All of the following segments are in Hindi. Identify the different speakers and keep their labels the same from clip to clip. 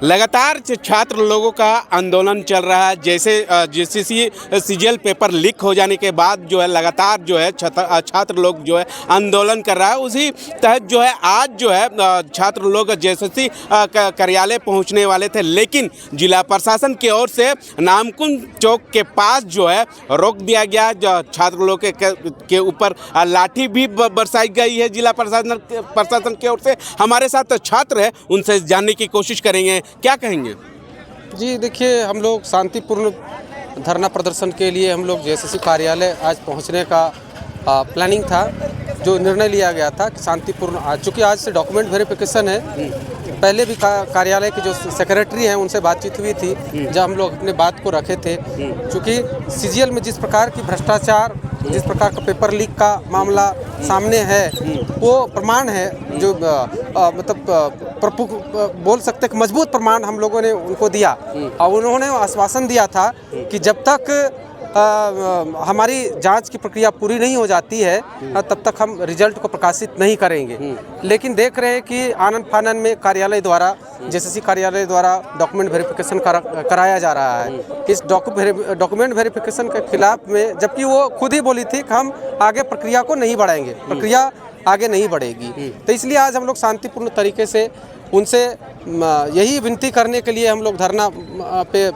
Speaker 1: लगातार छात्र लोगों का आंदोलन चल रहा है। जैसे जेसीसी सीजीएल पेपर लीक हो जाने के बाद जो है लगातार जो है छात्र लोग जो है आंदोलन कर रहा है। उसी तहत जो है आज जो है छात्र लोग जेसीसी कार्यालय पहुंचने वाले थे, लेकिन जिला प्रशासन की ओर से नामकुंड चौक के पास जो है रोक दिया गया। छात्र लोग के ऊपर लाठी भी बरसाई गई है जिला प्रशासन की ओर से। हमारे साथ छात्र है, उनसे जानने की कोशिश करेंगे, क्या कहेंगे।
Speaker 2: जी देखिए, हम लोग शांतिपूर्ण धरना प्रदर्शन के लिए हम लोग जेसीसी कार्यालय आज पहुंचने का प्लानिंग था। जो निर्णय लिया गया था कि शांतिपूर्ण, चूँकि आज से डॉक्यूमेंट वेरिफिकेशन है, पहले भी कार्यालय के जो सेक्रेटरी हैं उनसे बातचीत हुई थी जब हम लोग अपने बात को रखे थे। चूँकि सीजीएल में जिस प्रकार की भ्रष्टाचार, जिस प्रकार का पेपर लीक का मामला सामने है, वो प्रमाण है जो बोल सकते हैं मजबूत प्रमाण हम लोगों ने उनको दिया। और उन्होंने आश्वासन दिया था कि जब तक हमारी जांच की प्रक्रिया पूरी नहीं हो जाती है तब तक हम रिजल्ट को प्रकाशित नहीं करेंगे। लेकिन देख रहे हैं कि आनन फानन में कार्यालय द्वारा, जेसीसी कार्यालय द्वारा डॉक्यूमेंट वेरिफिकेशन कराया जा रहा है। इस डॉक्यूमेंट वेरिफिकेशन के खिलाफ में, जबकि वो खुद ही बोली थी कि हम आगे प्रक्रिया को नहीं बढ़ाएंगे, प्रक्रिया आगे नहीं बढ़ेगी। तो इसलिए आज हम लोग शांतिपूर्ण तरीके से उनसे यही विनती करने के लिए हम लोग धरना पे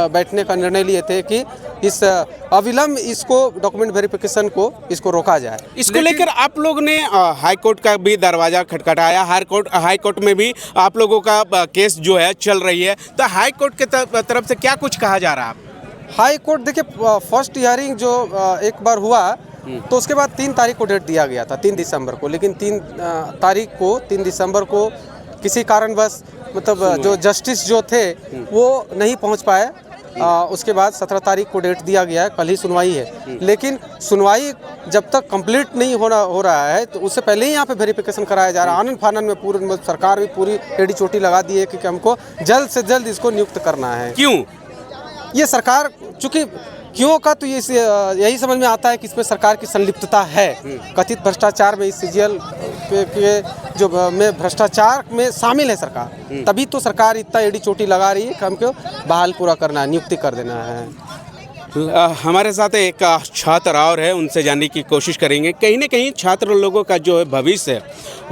Speaker 2: बैठने का निर्णय लिए थे कि इस अविलंब इसको डॉक्यूमेंट वेरिफिकेशन को इसको रोका जाए।
Speaker 1: इसको लेकर आप लोग ने हाई कोर्ट का भी दरवाजा खटखटाया। हाई कोर्ट में भी आप लोगों का केस जो है चल रही है, तो हाई कोर्ट के तरफ से क्या कुछ कहा जा रहा है?
Speaker 2: हाई कोर्ट देखिए, फर्स्ट हियरिंग जो एक बार हुआ तो उसके बाद 3 तारीख को डेट दिया गया था, 3 दिसंबर को। लेकिन 3 दिसंबर को किसी कारणवश जो जस्टिस जो थे वो नहीं पहुंच पाए। उसके बाद 17 तारीख को डेट दिया गया है, कल ही सुनवाई है। लेकिन सुनवाई जब तक कंप्लीट नहीं हो रहा है तो उससे पहले ही यहाँ पे वेरिफिकेशन कराया जा रहा है। आनन फानन में पूरी सरकार भी पूरी टेढ़ी चोटी लगा दी है कि हमको जल्द से जल्द इसको नियुक्त करना है।
Speaker 1: क्यों? ये
Speaker 2: सरकार, चूँकि क्यों का तो यही समझ में आता है कि इसमें सरकार की संलिप्तता है। कथित भ्रष्टाचार में, इस सीजीएल के जो में भ्रष्टाचार में शामिल है सरकार, तभी तो सरकार इतना एड़ी चोटी लगा रही है कि हमको बहाल पूरा करना है, नियुक्ति कर देना है।
Speaker 1: हमारे साथ एक छात्र और है, उनसे जानने की कोशिश करेंगे। कहीं ना कहीं छात्र लोगों का जो है भविष्य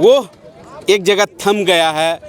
Speaker 1: वो एक जगह थम गया है।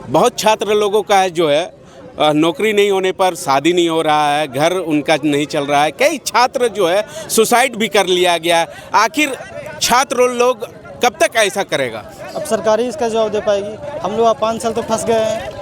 Speaker 1: बहुत छात्र लोगों का है जो है नौकरी नहीं होने पर शादी नहीं हो रहा है, घर उनका नहीं चल रहा है। कई छात्र जो है सुसाइड भी कर लिया गया। आखिर छात्र लोग कब तक ऐसा करेगा?
Speaker 3: अब सरकार ही इसका जवाब दे पाएगी। हम लोग 5 साल तक फंस गए हैं।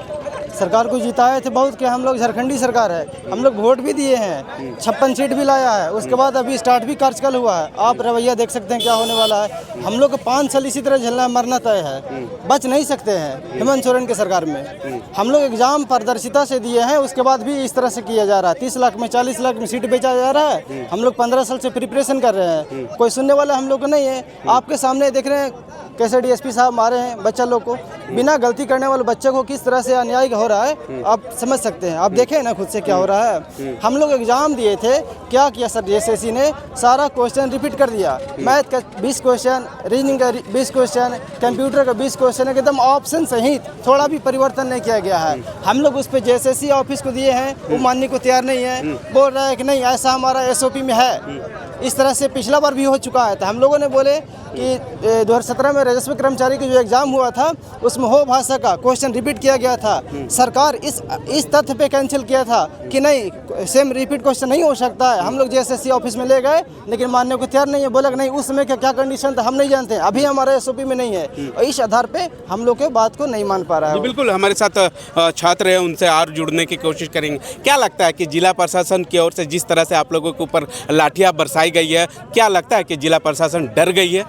Speaker 3: सरकार को जिताए थे बहुत कि हम लोग झारखंडी सरकार है, हम लोग वोट भी दिए हैं, 56 सीट भी लाया है। उसके बाद अभी स्टार्ट भी कार्यकाल हुआ है। आप रवैया देख सकते हैं क्या होने वाला है। हम लोग को 5 साल इसी तरह झेलना मरना तय है, बच नहीं सकते हैं हेमंत सोरेन के सरकार में। हम लोग एग्जाम पारदर्शिता से दिए हैं, उसके बाद भी इस तरह से किया जा रहा है। 30 लाख में 40 लाख में सीट बेचा जा रहा है। हम लोग 15 साल से प्रिपरेशन कर रहे हैं, कोई सुनने वाला हम लोग को नहीं है। आपके सामने देख रहे हैं कैसे डीएसपी साहब मारे हैं बच्चा लोग को, बिना गलती करने वाले बच्चे को किस तरह से अन्याय हो रहा है आप समझ सकते हैं। आप देखें ना खुद से क्या हो रहा है। हम लोग एग्जाम दिए थे, क्या किया सर जेसीसी ने? सारा क्वेश्चन रिपीट कर दिया। मैथ का 20 क्वेश्चन, रीजनिंग का 20 क्वेश्चन, कंप्यूटर का 20 क्वेश्चन, एकदम ऑप्शन सहित, थोड़ा भी परिवर्तन नहीं किया गया है। हम लोग उस पर जेसीसी ऑफिस को दिए हैं, वो मानने को तैयार नहीं है। बोल रहा है कि नहीं ऐसा हमारा एसओपी में है। इस तरह से पिछला बार भी हो चुका है। तो हम लोगों ने बोले कि 2017 में राजस्व कर्मचारी की जो एग्जाम हुआ था उसमें हो भाषा का क्वेश्चन रिपीट किया गया था। सरकार इस तथ्य पे कैंसिल किया था कि नहीं सेम रिपीट क्वेश्चन नहीं हो सकता है। हम लोग जेएसएससी ऑफिस में ले गए, लेकिन मानने को तैयार नहीं है। बोला कि नहीं उस समय क्या कंडीशन था हम नहीं जानते, अभी हमारे एसओपी में नहीं है। और इस आधार पे हम लोग के बात को नहीं मान पा रहा है।
Speaker 1: बिल्कुल, हमारे साथ छात्र है, उनसे और जुड़ने की कोशिश करेंगे। क्या लगता है कि जिला प्रशासन की ओर से जिस तरह से आप लोगों के ऊपर लाठियाँ बरसाई गई है, क्या लगता है कि जिला प्रशासन डर गई है?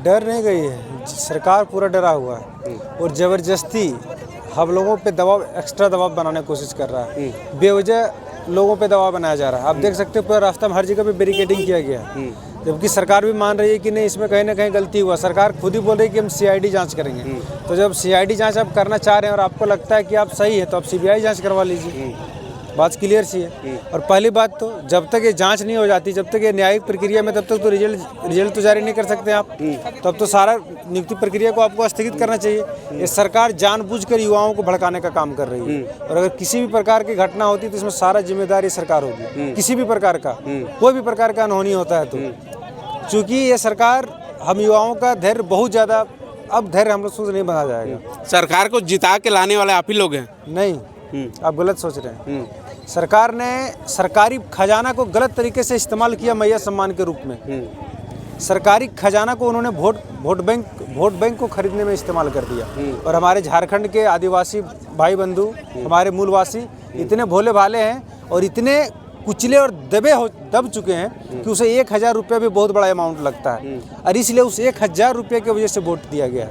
Speaker 4: डर नहीं गई है, सरकार पूरा डरा हुआ है और ज़बरदस्ती हम लोगों पे दबाव, एक्स्ट्रा दबाव बनाने की कोशिश कर रहा है। बेवजह लोगों पे दबाव बनाया जा रहा है। आप देख सकते हो पूरा रास्ता में हर जगह पे बैरिकेडिंग किया गया है, जबकि सरकार भी मान रही है कि नहीं इसमें कहीं ना कहीं गलती हुआ। सरकार खुद ही बोल रही है कि हम सीआईडी जांच करेंगे। तो जब सीआईडी जांच आप करना चाह रहे हैं और आपको लगता है कि आप सही है तो आप सीबीआई जांच करवा लीजिए। बात क्लियर सी है। और पहली बात तो जब तक ये जांच नहीं हो जाती, जब तक ये न्यायिक प्रक्रिया में, तब तक तो रिजल्ट तो जारी नहीं कर सकते आप। तब तो सारा नियुक्ति प्रक्रिया को आपको स्थगित करना चाहिए। ये सरकार जानबूझकर युवाओं को भड़काने का काम कर रही है और अगर किसी भी प्रकार की घटना होती है तो इसमें सारा जिम्मेदारी सरकार होगी, किसी भी प्रकार का, कोई भी प्रकार का अनहोनी होता है तो। चूँकि ये सरकार हम युवाओं का धैर्य बहुत ज़्यादा, अब धैर्य हम लोग सोच नहीं बना जाएगा।
Speaker 1: सरकार को जिता के लाने वाले आप ही लोग हैं।
Speaker 4: नहीं, आप गलत सोच रहे हैं। सरकार ने सरकारी खजाना को गलत तरीके से इस्तेमाल किया मैया सम्मान के रूप में। सरकारी खजाना को उन्होंने वोट बैंक को खरीदने में इस्तेमाल कर दिया और हमारे झारखंड के आदिवासी भाई बंधु, हमारे मूलवासी इतने भोले भाले हैं और इतने कुचले और दब चुके हैं कि उसे 1000 रुपये भी बहुत बड़ा अमाउंट लगता है और इसलिए उस 1000 रुपये की वजह से वोट दिया गया।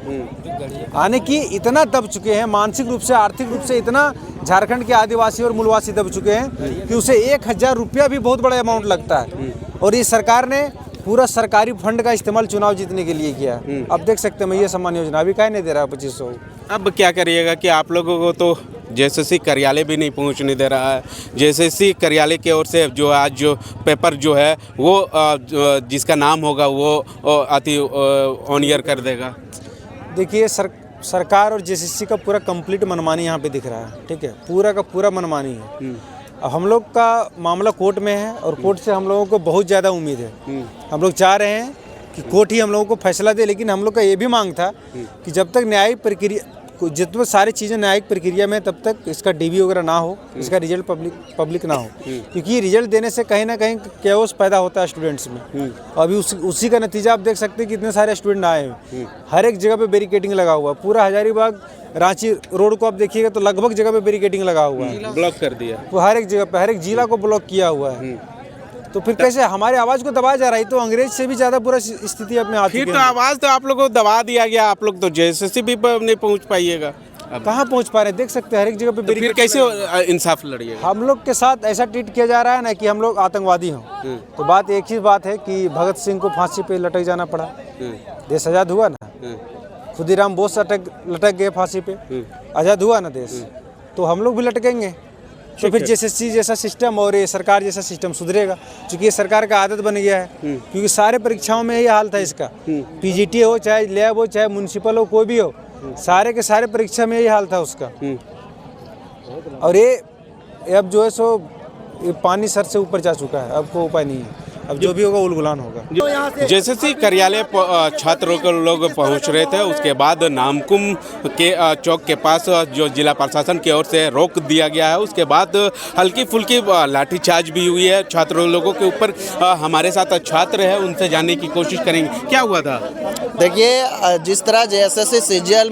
Speaker 4: आने की इतना दब चुके हैं, मानसिक रूप से, आर्थिक रूप से इतना झारखंड के आदिवासी और मूलवासी दब चुके हैं कि उसे 1000 रुपया भी बहुत बड़ा अमाउंट लगता है। और इस सरकार ने पूरा सरकारी फंड का इस्तेमाल चुनाव जीतने के लिए किया। अब देख सकते हैं मैया सम्मान योजना अभी काहे नहीं दे रहा है 2500।
Speaker 1: अब क्या करिएगा कि आप लोगों को तो जेएसएससी कार्यालय भी नहीं पहुंचने दे रहा है। जेएसएससी कार्यालय की ओर से जो आज जो पेपर जो है वो जिसका नाम होगा वो अति ऑनियर कर देगा।
Speaker 4: देखिए सरकार और जेएसएससी का पूरा कंप्लीट मनमानी यहाँ पे दिख रहा है, ठीक है, पूरा का पूरा मनमानी है। अब हम लोग का मामला कोर्ट में है और कोर्ट से हम लोगों को बहुत ज़्यादा उम्मीद है। हम लोग चाह रहे हैं कि कोर्ट ही हम लोगों को फैसला दे, लेकिन हम लोग का ये भी मांग था कि जब तक न्यायिक प्रक्रिया, जितने सारी चीज़ें न्यायिक प्रक्रिया में, तब तक इसका डीबी वगैरह ना हो, इसका रिजल्ट पब्लिक ना हो, क्योंकि रिजल्ट देने से कहीं ना कहीं कैओस पैदा होता है स्टूडेंट्स में। अभी उसी का नतीजा आप देख सकते हैं कि इतने सारे स्टूडेंट आए हैं। हर एक जगह पे बैरिकेडिंग लगा हुआ है। पूरा हजारीबाग रांची रोड को आप देखिएगा तो लगभग जगह पे बैरिकेडिंग लगा हुआ है,
Speaker 1: ब्लॉक कर दिया।
Speaker 4: वो हर एक जगह पे, हर एक जिला को ब्लॉक किया हुआ है। तो फिर कैसे हमारी आवाज़ को दबाया जा रहा है? तो अंग्रेज से भी ज़्यादा बुरा स्थिति अपने आ चुकी है।
Speaker 1: फिर तो आवाज़ तो आप लोगों को दबा दिया गया, आप लोग तो जेएसएससी भी नहीं पहुंच पाइएगा।
Speaker 4: कहाँ पहुँच पा रहे हैं? देख सकते हैं हर एक जगह पे
Speaker 1: तो फिर कैसे इंसाफ लड़िएगा?
Speaker 4: हम लोग के साथ ऐसा ट्रीट किया जा रहा है ना कि हम लोग आतंकवादी हों। तो बात एक ही बात है कि भगत सिंह को फांसी पे लटक जाना पड़ा, देश आज़ाद हुआ ना। खुदीराम बोस लटक गए फांसी पे, आज़ाद हुआ ना देश। तो हम लोग भी लटकेंगे। तो फिर जेएसएससी जैसा सिस्टम और ये सरकार जैसा सिस्टम सुधरेगा, क्योंकि ये सरकार का आदत बन गया है। क्योंकि सारे परीक्षाओं में यही हाल था इसका, पीजीटी हो, चाहे लैब हो, चाहे म्यूनसिपल हो, कोई भी हो, सारे के सारे परीक्षा में यही हाल था उसका। और ये अब जो है सो ये पानी सर से ऊपर जा चुका है, अब कोई उपाय नहीं है। अब जो भी होगा उलगुलान होगा।
Speaker 1: जेएसएससी कार्यालय छात्रों को लोग पहुंच रहे थे, उसके बाद नामकुम के चौक के पास जो जिला प्रशासन की ओर से रोक दिया गया है। उसके बाद हल्की फुल्की लाठीचार्ज भी हुई है छात्रों लोगों के ऊपर। हमारे साथ छात्र है, उनसे जानने की कोशिश करेंगे क्या हुआ था।
Speaker 5: देखिए, जिस तरह जेएसएससी सीजीएल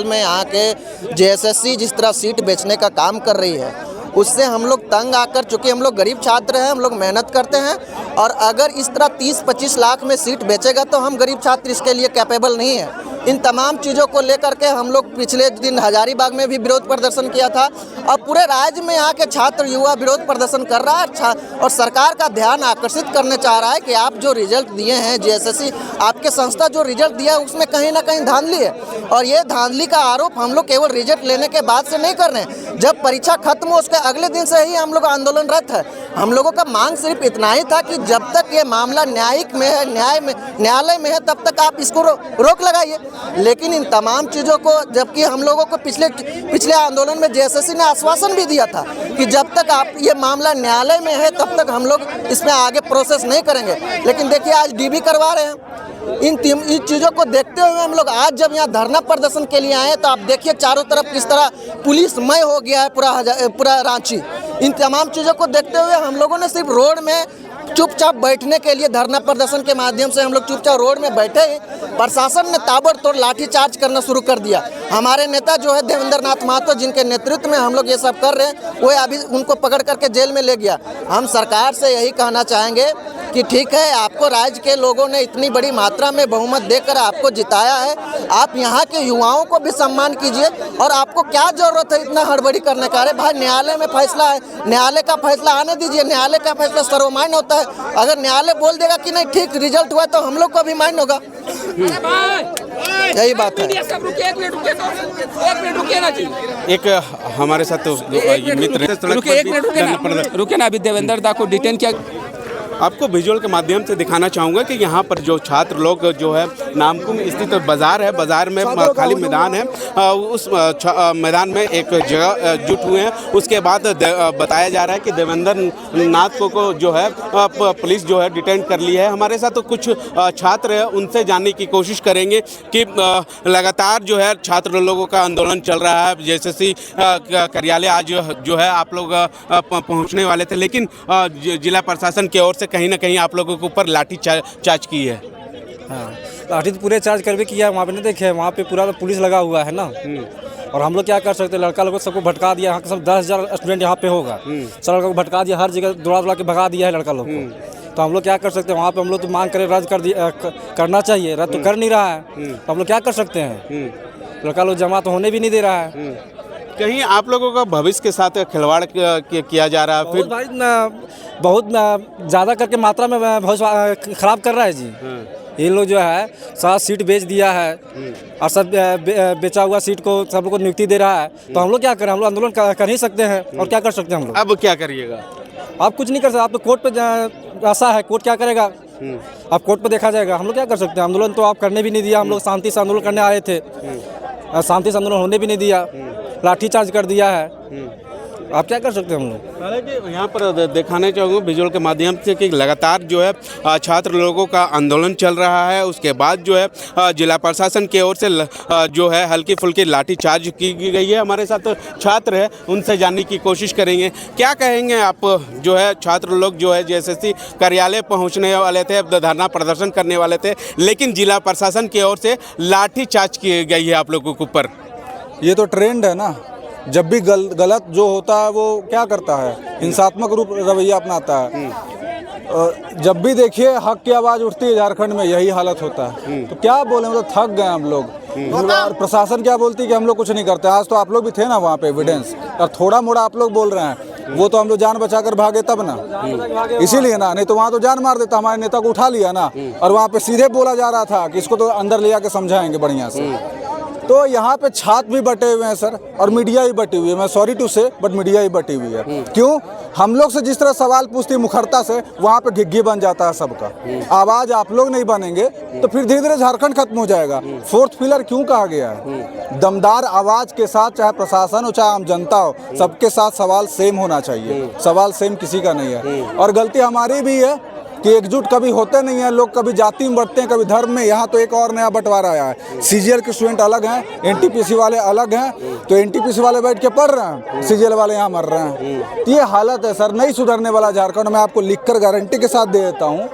Speaker 5: में आके जेएसएससी जिस तरह सीट बेचने का काम कर रही है, उससे हम लोग तंग आकर, चूँकि हम लोग गरीब छात्र हैं, हम लोग मेहनत करते हैं, और अगर इस तरह 30-25 लाख में सीट बेचेगा तो हम गरीब छात्र इसके लिए कैपेबल नहीं है। इन तमाम चीज़ों को लेकर के हम लोग पिछले दिन हजारीबाग में भी विरोध प्रदर्शन किया था और पूरे राज्य में यहाँ के छात्र युवा विरोध प्रदर्शन कर रहा है और सरकार का ध्यान आकर्षित करने चाह रहा है कि आप जो रिजल्ट दिए हैं जेएसएससी, आपके संस्था जो रिजल्ट दिया है उसमें कहीं ना कहीं धांधली है। और ये धांधली का आरोप हम लोग केवल रिजल्ट लेने के बाद से नहीं कर रहे हैं, जब परीक्षा खत्म हो उसके अगले दिन से ही हम लोग आंदोलनरत है। हम लोगों का मांग सिर्फ इतना ही था कि जब तक ये मामला न्यायिक में है, न्यायालय में है, तब तक आप इसको रोक लगाइए। लेकिन इन तमाम चीज़ों को, जबकि हम लोगों को पिछले आंदोलन में जेएसएससी ने आश्वासन भी दिया था कि जब तक आप ये मामला न्यायालय में है तब तक हम लोग इसमें आगे प्रोसेस नहीं करेंगे। लेकिन देखिए आज डीबी करवा रहे हैं। इन चीज़ों को देखते हुए हम लोग आज जब यहाँ धरना प्रदर्शन के लिए आए तो आप देखिए चारों तरफ किस तरह पुलिसमय हो गया है पूरा रांची। इन तमाम चीज़ों को देखते हुए हम लोगों ने सिर्फ रोड में चुपचाप बैठने के लिए, धरना प्रदर्शन के माध्यम से हम लोग चुपचाप रोड में बैठे ही, प्रशासन ने ताबड़तोड़ लाठीचार्ज करना शुरू कर दिया। हमारे नेता जो है देवेंद्र नाथ महतो, जिनके नेतृत्व में हम लोग ये सब कर रहे हैं, वो अभी उनको पकड़ करके जेल में ले गया। हम सरकार से यही कहना चाहेंगे कि ठीक है, आपको राज्य के लोगों ने इतनी बड़ी मात्रा में बहुमत देकर आपको जिताया है, आप यहाँ के युवाओं को भी सम्मान कीजिए। और आपको क्या जरूरत है इतना हड़बड़ी करने का? अरे भाई, न्यायालय में फैसला है, न्यायालय का फैसला आने दीजिए। न्यायालय का फैसला सर्वमान्य होता है। अगर न्यायालय बोल देगा कि नहीं ठीक रिजल्ट हुआ तो हम लोग को भी मान्य होगा। यही बात है।
Speaker 1: एक हमारे साथ तो मित्र
Speaker 6: रुके ना, अभी देवेंद्र दा को डिटेन किया।
Speaker 1: आपको विजुअल के माध्यम से दिखाना चाहूँगा कि यहाँ पर जो छात्र लोग जो है नामकुम स्थित बाजार है, बाजार में खाली मैदान है, उस मैदान में एक जगह जुट हुए हैं। उसके बाद बताया जा रहा है कि देवेंद्र नाथ को जो है पुलिस जो है डिटेन कर ली है। हमारे साथ तो कुछ छात्र हैं, उनसे जानने की कोशिश करेंगे कि लगातार जो है छात्र लोगों का आंदोलन चल रहा है। जेएसएससी कार्यालय आज जो है आप लोग पहुंचने वाले थे, लेकिन जिला प्रशासन की ओर से कहीं ना कहीं आप लोगों के ऊपर लाठी चार्ज की है।
Speaker 6: हाँ, लाठी तो पूरे चार्ज कर भी किया है, वहाँ पे नहीं देखे, वहाँ पे पूरा पुलिस लगा हुआ है ना। और हम लोग क्या कर सकते हैं, लड़का लोगों सबको भटका दिया। यहाँ के सब 10,000 स्टूडेंट यहाँ पे होगा, सब लड़का को भटका दिया, हर जगह दौड़ा के भगा दिया है लड़का लोग को। तो हम लोग क्या कर सकते हैं, वहाँ पे हम लोग तो मांग करें रद्द करना चाहिए, रद्द तो कर नहीं रहा है, तो हम लोग क्या कर सकते हैं। लड़का लोग जमा तो होने भी नहीं दे रहा है।
Speaker 1: कहीं आप लोगों का भविष्य के साथ खिलवाड़ किया जा रहा है, फिर
Speaker 6: बहुत ज़्यादा करके मात्रा में बहुत खराब कर रहा है जी। ये लोग जो है 7 सीट बेच दिया है और सब बेचा हुआ सीट को सब लोग को नियुक्ति दे रहा है। तो हम लोग क्या करें, हम लोग आंदोलन कर ही सकते हैं, और क्या कर सकते हैं हम लोग।
Speaker 1: अब क्या करिएगा?
Speaker 6: आप कुछ नहीं कर सकते, आप तो कोर्ट पे आशा है, कोर्ट क्या करेगा, आप कोर्ट पे देखा जाएगा। हम लोग क्या कर सकते हैं, आंदोलन तो आप करने भी नहीं दिया। हम लोग शांति से आंदोलन करने आए थे, शांति से आंदोलन होने भी नहीं दिया, लाठीचार्ज कर दिया है। आप क्या कर सकते हैं हम लोग।
Speaker 1: हालांकि यहाँ पर दिखाने चाहूँगा विजुअल के माध्यम से कि लगातार जो है छात्र लोगों का आंदोलन चल रहा है। उसके बाद जो है जिला प्रशासन की ओर से जो है हल्की फुल्की लाठीचार्ज की गई है। हमारे साथ छात्र है, उनसे जानने की कोशिश करेंगे। क्या कहेंगे आप, जो है छात्र लोग जो है जेएसएससी कार्यालय पहुँचने वाले थे, धरना प्रदर्शन करने वाले थे, लेकिन जिला प्रशासन की ओर से लाठीचार्ज की गई है आप लोगों के ऊपर।
Speaker 7: ये तो ट्रेंड है ना, जब भी गलत जो होता है वो क्या करता है, हिंसात्मक रूप रवैया अपनाता है। जब भी देखिए हक की आवाज़ उठती है झारखंड में, यही हालत होता है। तो क्या बोले, मतलब थक गए हम लोग। और प्रशासन क्या बोलती है कि हम लोग कुछ नहीं करते। आज तो आप लोग भी थे ना वहाँ पे, एविडेंस, और थोड़ा मोड़ा आप लोग बोल रहे हैं, वो तो हम लोग जान बचा कर भागे तब ना, इसीलिए ना, नहीं तो वहाँ तो जान मार देता। हमारे नेता को उठा लिया ना, और वहाँ पे सीधे बोला जा रहा था कि इसको तो अंदर ले जाके समझाएंगे बढ़िया से। तो यहाँ पे छात्र भी बटे हुए हैं सर, और मीडिया ही बटी हुई है। मैं सॉरी टू से, बट मीडिया ही बटी हुई है। क्यों? हम लोग से जिस तरह सवाल पूछती मुखरता से, वहाँ पे घिग्गी बन जाता है सबका। आवाज़ आप लोग नहीं बनेंगे तो फिर धीरे धीरे झारखंड खत्म हो जाएगा। 4th पिलर क्यों कहा गया है? दमदार आवाज़ के साथ, चाहे प्रशासन हो चाहे आम जनता हो, सबके साथ सवाल सेम होना चाहिए। सवाल सेम किसी का नहीं है। और गलती हमारी भी है कि एकजुट कभी होते नहीं है लोग, कभी जाति में बढ़ते हैं, कभी धर्म में। यहाँ तो एक और नया बंटवारा आया है, सीजीएल के स्टूडेंट अलग हैं, एनटीपीसी वाले अलग हैं। तो एनटीपीसी वाले बैठ के पढ़ रहे हैं, सीजीएल वाले यहाँ मर रहे हैं। तो ये हालत है सर, नहीं सुधरने वाला झारखंड। मैं आपको लिखकर गारंटी के साथ दे देता हूँ,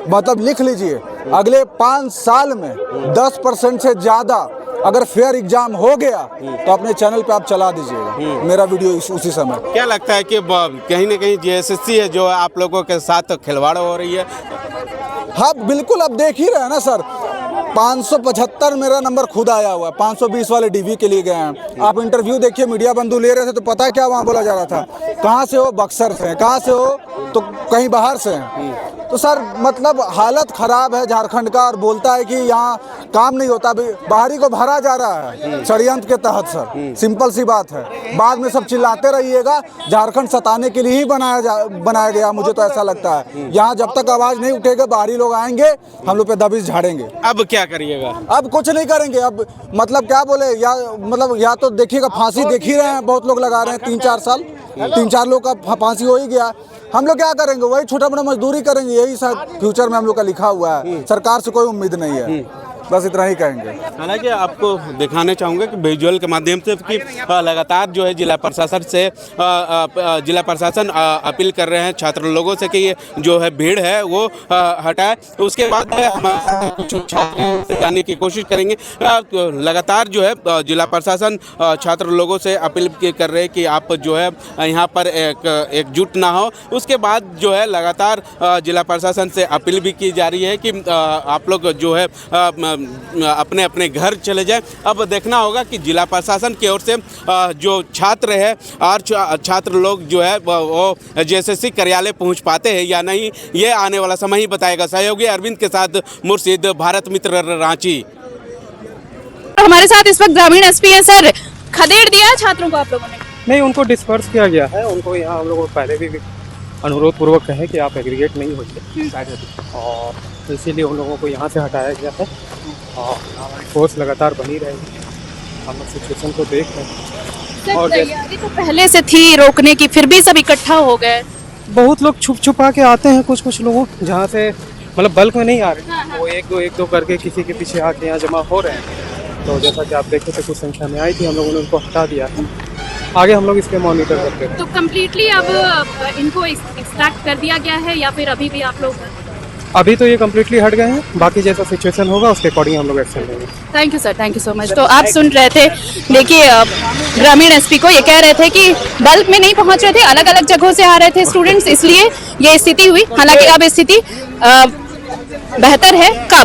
Speaker 7: मतलब लिख लीजिए, अगले 5 साल में 10% से ज़्यादा अगर फेयर एग्जाम हो गया तो अपने चैनल पे आप चला दीजिएगा मेरा वीडियो उसी समय।
Speaker 1: क्या लगता है कि कहीं ना कहीं जेएसएससी है जो आप लोगों के साथ खिलवाड़ हो रही है?
Speaker 7: हाँ बिल्कुल, अब देख ही रहे हैं ना सर, 575 मेरा नंबर खुद आया हुआ है, 520 वाले डीवी के लिए गए हैं। आप इंटरव्यू देखिए, मीडिया बंधु ले रहे थे तो पता है क्या वहाँ बोला जा रहा था, कहाँ से हो, बक्सर से हैं, कहाँ से हो तो कहीं बाहर से हैं। तो सर मतलब हालत ख़राब है झारखंड का, और बोलता है कि यहाँ काम नहीं होता, बाहरी को भरा जा रहा है षड्यंत्र के तहत सर। सिंपल सी बात है, बाद में सब चिल्लाते रहिएगा, झारखंड सताने के लिए ही बनाया गया, मुझे तो ऐसा लगता है। यहाँ जब तक आवाज़ नहीं उठेगा, बाहरी लोग आएंगे, हम लोग पे दबिश झाड़ेंगे।
Speaker 1: अब क्या करिएगा?
Speaker 7: अब कुछ नहीं करेंगे। अब मतलब क्या बोले, या तो देखिएगा, फांसी देख ही रहे हैं, बहुत लोग लगा रहे हैं 3-4 साल, 3-4 लोग का फांसी हो ही गया। हम लोग क्या करेंगे, वही छोटा मोटा मजदूरी करेंगे, यही शायद फ्यूचर में हम लोग का लिखा हुआ है। सरकार से कोई उम्मीद नहीं है, बस इतना ही कहेंगे।
Speaker 1: हालांकि आपको दिखाने चाहूँगा कि विजुअल के माध्यम से कि लगातार जो है जिला प्रशासन अपील कर रहे हैं छात्र लोगों से कि ये जो है भीड़ है वो हटाए। तो उसके बाद कुछ छात्रों से जानने की कोशिश करेंगे। लगातार जो है जिला प्रशासन छात्र लोगों से अपील कर रहे हैं कि आप जो है यहाँ पर एकजुट ना हो। उसके बाद जो है लगातार जिला प्रशासन से अपील भी की जा रही है कि आप लोग जो है अपने अपने घर चले जाएं। अब देखना होगा कि जिला प्रशासन की ओर से जो छात्र है और छात्र लोग जो है वो जेएसएससी कार्यालय पहुंच पाते हैं या नहीं, ये आने वाला समय ही बताएगा। सहयोगी अरविंद के साथ मुर्शिद, भारत मित्र, रांची।
Speaker 8: हमारे साथ इस वक्त ग्रामीण एसपी हैं सर। खदेड़ दिया है छात्रों को आप लोगों ने?
Speaker 9: नहीं, उनको डिस्पर्स किया गया है। उनको यहाँ हम लोगों को पहले भी अनुरोध पूर्वक कहे कि आप एग्रीगेट नहीं होइए, और इसीलिए उन लोगों को यहाँ से हटाया गया है। और हमारी फोर्स लगातार बनी रहेगी। हम लोग सिचुएशन को देख रहे हैं।
Speaker 8: सर
Speaker 9: और
Speaker 8: तैयारी तो पहले से थी रोकने की, फिर भी सब इकट्ठा हो गए।
Speaker 9: बहुत लोग छुप छुपा के आते हैं, कुछ लोगों जहाँ से मतलब बल्क में नहीं आ रहे, वो एक दो करके किसी के पीछे आके यहाँ जमा हो रहे हैं। तो जैसा कि आप देखे थे कुछ संख्या में आई थी, हम लोगों ने उनको हटा दिया। आगे हम लोग इस पे मॉनिटर करते हैं।
Speaker 8: तो कम्प्लीटली अब इनको एक्सट्रैक्ट कर दिया गया है या फिर अभी भी आप लोग?
Speaker 9: अभी तो ये कम्प्लीटली हट गए हैं, बाकी जैसा सिचुएशन होगा उसके अकॉर्डिंग हम लोग एक्शन लेंगे।
Speaker 8: Thank you sir, thank you so much. तो आप सुन रहे थे, देखिए ग्रामीण एसपी को ये कह रहे थे कि बल्क में नहीं पहुंच रहे थे, अलग अलग जगहों से आ रहे थे स्टूडेंट्स, इसलिए ये स्थिति हुई। हालांकि अब स्थिति बेहतर है।